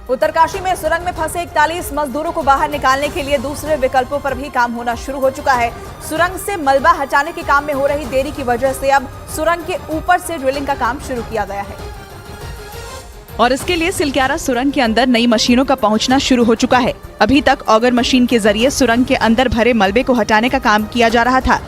उत्तरकाशी में सुरंग में फंसे 41 मजदूरों को बाहर निकालने के लिए दूसरे विकल्पों पर भी काम होना शुरू हो चुका है। सुरंग से मलबा हटाने के काम में हो रही देरी की वजह से अब सुरंग के ऊपर से ड्रिलिंग का काम शुरू किया गया है और इसके लिए सिलक्यारा सुरंग के अंदर नई मशीनों का पहुंचना शुरू हो चुका है। अभी तक ऑगर मशीन के जरिए सुरंग के अंदर भरे मलबे को हटाने का काम किया जा रहा था,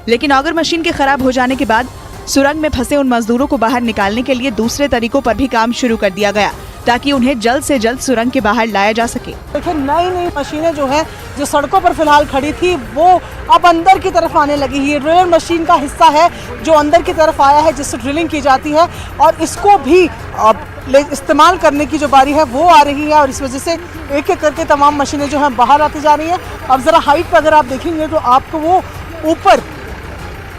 लेकिन ऑगर मशीन के खराब हो जाने के बाद सुरंग में फंसे उन मजदूरों को बाहर निकालने के लिए दूसरे तरीकों पर भी काम शुरू कर दिया गया ताकि उन्हें जल्द से जल्द सुरंग के बाहर लाया जा सके। देखिए नई मशीनें जो है जो सड़कों पर फिलहाल खड़ी थी वो अब अंदर की तरफ आने लगी है। ड्रिलर मशीन का हिस्सा है जो अंदर की तरफ आया है जिससे ड्रिलिंग की जाती है और इसको भी इस्तेमाल करने की जो बारी है वो आ रही है और इस वजह से एक एक करके तमाम मशीनें जो हैं बाहर आती जा रही हैं। अब ज़रा हाइट पर अगर आप देखेंगे तो आपको वो ऊपर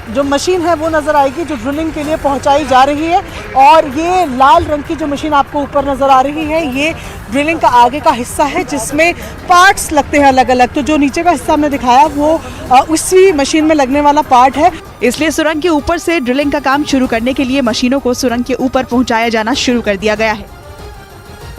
जो मशीन है वो नज़र आएगी जो ड्रिलिंग के लिए पहुंचाई जा रही है और ये लाल रंग की जो मशीन आपको ऊपर नज़र आ रही है ये ड्रिलिंग का आगे का हिस्सा है जिसमें पार्ट्स लगते हैं अलग अलग। तो जो नीचे का हिस्सा हमने दिखाया वो उसी मशीन में लगने वाला पार्ट है। इसलिए सुरंग के ऊपर से ड्रिलिंग का काम शुरू करने के लिए मशीनों को सुरंग के ऊपर पहुँचाया जाना शुरू कर दिया गया है।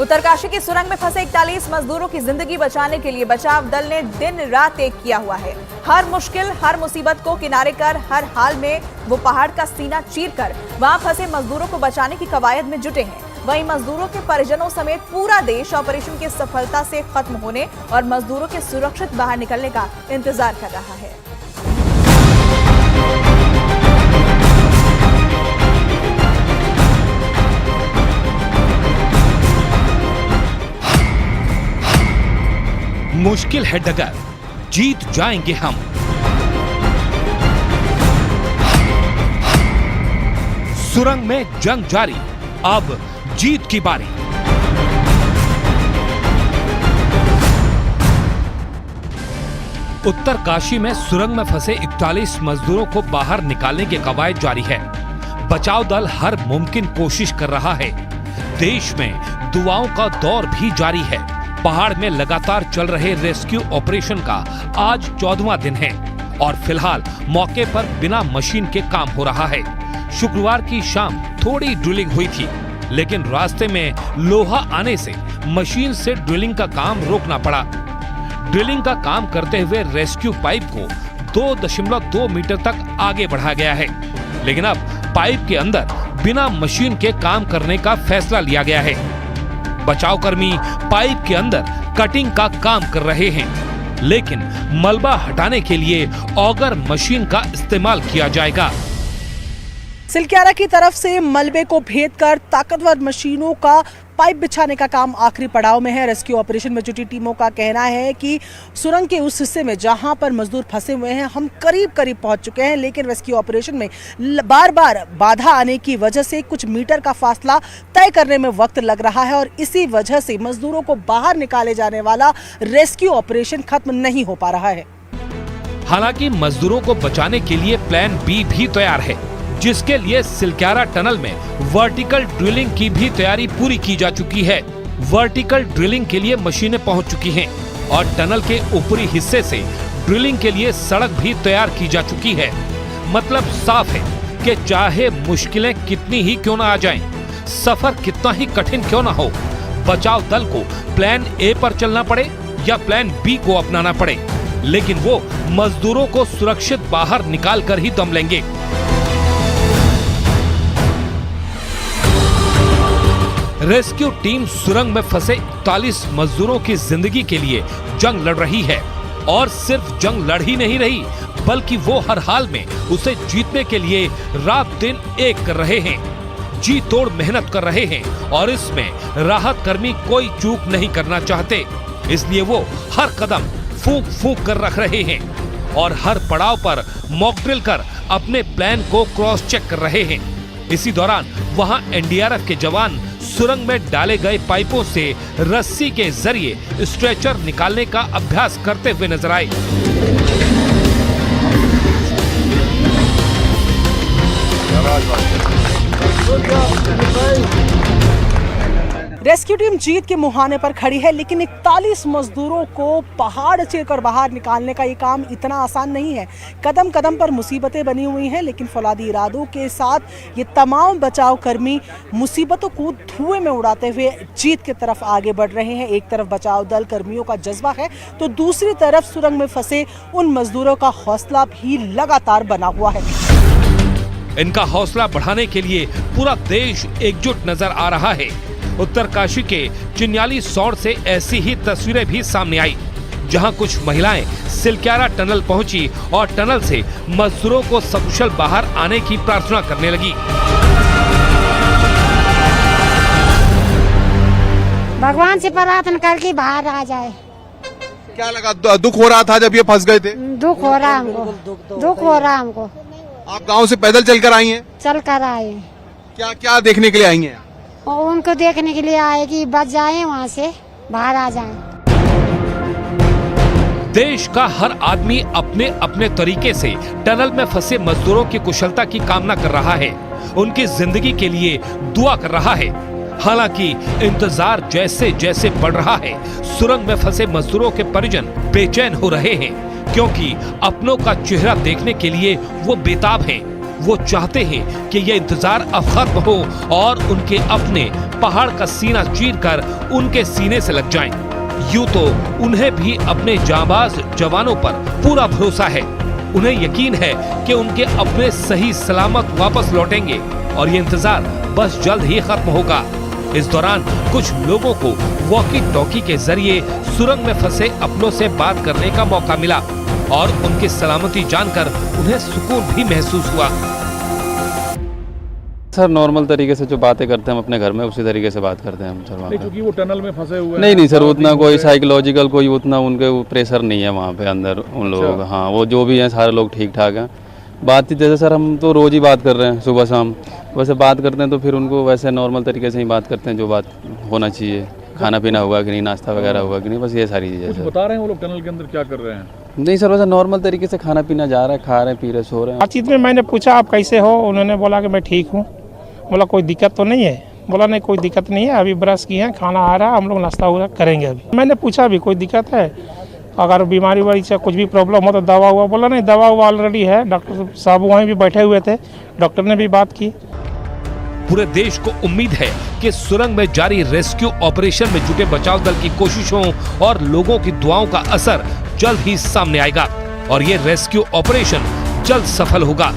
उत्तरकाशी की सुरंग में फंसे 41 मजदूरों की जिंदगी बचाने के लिए बचाव दल ने दिन रात एक किया हुआ है। हर मुश्किल हर मुसीबत को किनारे कर हर हाल में वो पहाड़ का सीना चीरकर वहां फंसे मजदूरों को बचाने की कवायद में जुटे हैं। वहीं मजदूरों के परिजनों समेत पूरा देश ऑपरेशन की सफलता से खत्म होने और मजदूरों के सुरक्षित बाहर निकलने का इंतजार कर रहा है। मुश्किल है डगर, जीत जाएंगे हम। सुरंग में जंग जारी, अब जीत की बारी। उत्तरकाशी में सुरंग में फंसे 41 मजदूरों को बाहर निकालने की कवायद जारी है। बचाव दल हर मुमकिन कोशिश कर रहा है। देश में दुआओं का दौर भी जारी है। पहाड़ में लगातार चल रहे रेस्क्यू ऑपरेशन का आज 14वां दिन है और फिलहाल मौके पर बिना मशीन के काम हो रहा है। शुक्रवार की शाम थोड़ी ड्रिलिंग हुई थी, लेकिन रास्ते में लोहा आने से मशीन से ड्रिलिंग का काम रोकना पड़ा। ड्रिलिंग का काम करते हुए रेस्क्यू पाइप को 2.2 मीटर तक आगे बढ़ा गया है, लेकिन अब पाइप के अंदर बिना मशीन के काम करने का फैसला लिया गया है। बचाव कर्मी पाइप के अंदर कटिंग का काम कर रहे हैं, लेकिन मलबा हटाने के लिए ऑगर मशीन का इस्तेमाल किया जाएगा। सिलक्यारा की तरफ से मलबे को भेद कर ताकतवर मशीनों का पाइप बिछाने का काम आखिरी पड़ाव में है। रेस्क्यू ऑपरेशन में जुटी टीमों का कहना है कि सुरंग के उस हिस्से में जहां पर मजदूर फंसे हुए हैं हम करीब पहुंच चुके हैं, लेकिन रेस्क्यू ऑपरेशन में बार बार बाधा आने की वजह से कुछ मीटर का फासला तय करने में वक्त लग रहा है और इसी वजह से मजदूरों को बाहर निकाले जाने वाला रेस्क्यू ऑपरेशन खत्म नहीं हो पा रहा है। हालांकि मजदूरों को बचाने के लिए प्लान बी भी तैयार है, जिसके लिए सिलक्यारा टनल में वर्टिकल ड्रिलिंग की भी तैयारी पूरी की जा चुकी है। वर्टिकल ड्रिलिंग के लिए मशीनें पहुंच चुकी हैं और टनल के ऊपरी हिस्से से ड्रिलिंग के लिए सड़क भी तैयार की जा चुकी है। मतलब साफ है कि चाहे मुश्किलें कितनी ही क्यों ना आ जाएं, सफर कितना ही कठिन क्यों ना हो, बचाव दल को प्लान ए पर चलना पड़े या प्लान बी को अपनाना पड़े, लेकिन वो मजदूरों को सुरक्षित बाहर निकाल कर ही दम लेंगे। रेस्क्यू टीम सुरंग में फंसे 41 मजदूरों की जिंदगी के लिए जंग लड़ रही है और सिर्फ जंग लड़ ही नहीं रही, बल्कि वो हर हाल में उसे जीतने के लिए रात दिन एक कर रहे हैं, जी तोड़ मेहनत कर रहे हैं और इसमें राहत कर्मी कोई चूक नहीं करना चाहते। इसलिए वो हर कदम फूंक फूंक कर रख रहे हैं और हर पड़ाव पर मॉक ड्रिल कर अपने प्लान को क्रॉस चेक कर रहे हैं। इसी दौरान वहां एनडीआरएफ के जवान सुरंग में डाले गए पाइपों से रस्सी के जरिए स्ट्रेचर निकालने का अभ्यास करते हुए नजर आए। रेस्क्यू टीम जीत के मुहाने पर खड़ी है, लेकिन 41 मजदूरों को पहाड़ चीरकर बाहर निकालने का ये काम इतना आसान नहीं है। कदम कदम पर मुसीबतें बनी हुई हैं, लेकिन फौलादी इरादों के साथ ये तमाम बचाव कर्मी मुसीबतों को धुएं में उड़ाते हुए जीत की तरफ आगे बढ़ रहे हैं। एक तरफ बचाव दल कर्मियों का जज्बा है, तो दूसरी तरफ सुरंग में फंसे उन मजदूरों का हौसला भी लगातार बना हुआ है। इनका हौसला बढ़ाने के लिए पूरा देश एकजुट नजर आ रहा है। उत्तरकाशी के चिन्याली सौड़ से ऐसी ही तस्वीरें भी सामने आई, जहां कुछ महिलाएं सिलक्यारा टनल पहुंची और टनल से मजदूरों को सकुशल बाहर आने की प्रार्थना करने लगी। भगवान से प्रार्थना करके बाहर आ जाए। क्या लगा, दुख हो रहा था जब ये फंस गए थे? दुख हो रहा हमको, दुख हो रहा हमको। आप गांव से पैदल चलकर आई हैं? चल कर आए। क्या क्या देखने के लिए आई हैं? और उनको देखने के लिए आए कि बच जाए, वहाँ से बाहर आ जाए। देश का हर आदमी अपने अपने तरीके से टनल में फंसे मजदूरों की कुशलता की कामना कर रहा है, उनकी जिंदगी के लिए दुआ कर रहा है। हालांकि इंतजार जैसे जैसे बढ़ रहा है, सुरंग में फंसे मजदूरों के परिजन बेचैन हो रहे हैं, क्योंकि अपनों का चेहरा देखने के लिए वो बेताब हैं। वो चाहते हैं कि ये इंतजार अब खत्म हो और उनके अपने पहाड़ का सीना चीरकर उनके सीने से लग जाएं। यूं तो उन्हें भी अपने जांबाज जवानों पर पूरा भरोसा है। उन्हें यकीन है कि उनके अपने सही सलामत वापस लौटेंगे और ये इंतजार बस जल्द ही खत्म होगा। इस दौरान कुछ लोगों को वॉकी टॉकी के जरिए सुरंग में फंसे अपनों से बात करने का मौका मिला और उनकी सलामती जानकर उन्हें सुकून भी महसूस हुआ। सर नॉर्मल तरीके से जो बातें करते हैं हम अपने घर में, उसी तरीके से बात करते हैं हम सर। नहीं, क्योंकि वो टनल में फंसे हुए नहीं सर, उतना कोई साइकोलॉजिकल कोई उतना उनके प्रेशर नहीं है वहाँ पे अंदर उन लोगों का। हाँ, वो जो भी हैं सारे लोग ठीक ठाक हैं। बातचीत जैसे सर हम तो रोज़ ही बात कर रहे हैं, सुबह शाम वैसे बात करते हैं, तो फिर उनको वैसे नॉर्मल तरीके से ही बात करते हैं, जो बात होना चाहिए। खाना पीना हुआ कि नहीं, नाश्ता वगैरह हुआ कि नहीं, बस ये सारी चीज़ें सर। बता रहे हैं वो लोग टनल के अंदर क्या कर रहे हैं? नहीं सर, वैसे नॉर्मल तरीके से खाना पीना जा रहा है, खा रहे हैं, पी रहे, सो रहे हैं। बातचीत में मैंने पूछा आप कैसे हो, उन्होंने बोला कि मैं ठीक हूँ। बोला कोई दिक्कत तो नहीं है? बोला नहीं कोई दिक्कत नहीं है, अभी ब्रश किए हैं, खाना आ रहा है, हम लोग नाश्ता वगैरह करेंगे अभी। मैंने पूछा भी कोई दिक्कत है, अगर बीमारी वारी से कुछ भी प्रॉब्लम हो तो दवा हुआ? बोला नहीं दवा हुआ ऑलरेडी है, डॉक्टर साहब वहीं भी बैठे हुए थे, डॉक्टर ने भी बात की। पूरे देश को उम्मीद है कि सुरंग में जारी रेस्क्यू ऑपरेशन में जुटे बचाव दल की कोशिशों और लोगों की दुआओं का असर जल्द ही सामने आएगा और ये रेस्क्यू ऑपरेशन जल्द सफल होगा।